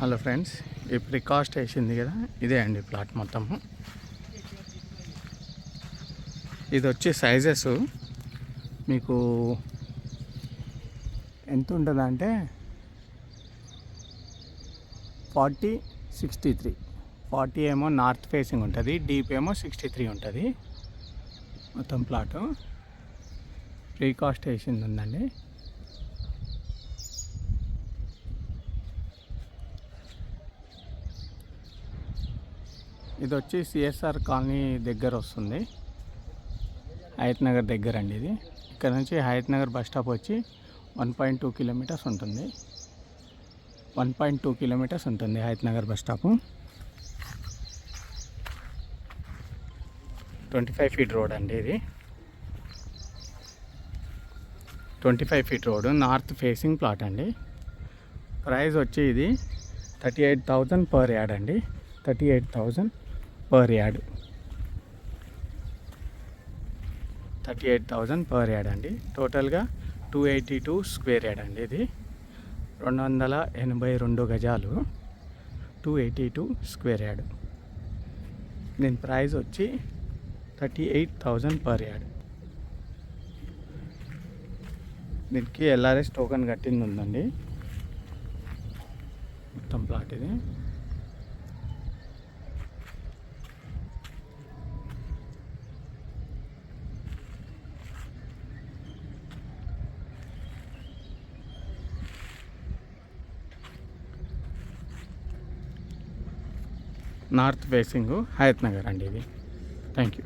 Hello friends, ఈ precast వేసింది కదా, ఇదే అండి ప్లాట్ మొత్తము. ఇది వచ్చే సైజెస్ మీకు ఎంత ఉంటుందంటే 40-63. 40 ఏమో నార్త్ ఫేసింగ్ ఉంటుంది, డీప్ ఏమో 63 ఉంటుంది. మొత్తం ప్లాటు ప్రీకాస్ట్ వేసింది ఉందండి. ఇది వచ్చి సిఎస్ఆర్ కాలనీ దగ్గర వస్తుంది, హయత్ నగర్ దగ్గర అండి. ఇది ఇక్కడ నుంచి హయత్ నగర్ బస్ స్టాప్ వచ్చి 1.2 కిలోమీటర్స్ ఉంటుంది. 1.2 కిలోమీటర్స్ ఉంటుంది Hayathnagar bus stop. 25 feet road అండి. ఇది 25 feet road, north facing plot అండి. ప్రైస్ వచ్చి ఇది 38,000 పర్ యార్డ్ అండి. 38,000 పర్ యార్డ్. 38,000 పర్ యార్డ్ అండి. టోటల్గా 282 స్క్వేర్ యార్డ్ అండి. ఇది 282 గజాలు, 282 స్క్వేర్ యార్డ్. దీని ప్రైస్ వచ్చి 38,000 పర్ యార్డ్. దీనికి ఎల్ఆర్ఎస్ టోకెన్ కట్టింది ఉందండి. మొత్తం ప్లాట్ ఇది. నార్త్ ఫేసింగ్ హయత్ నగర్ అండి ఇది. Thank you.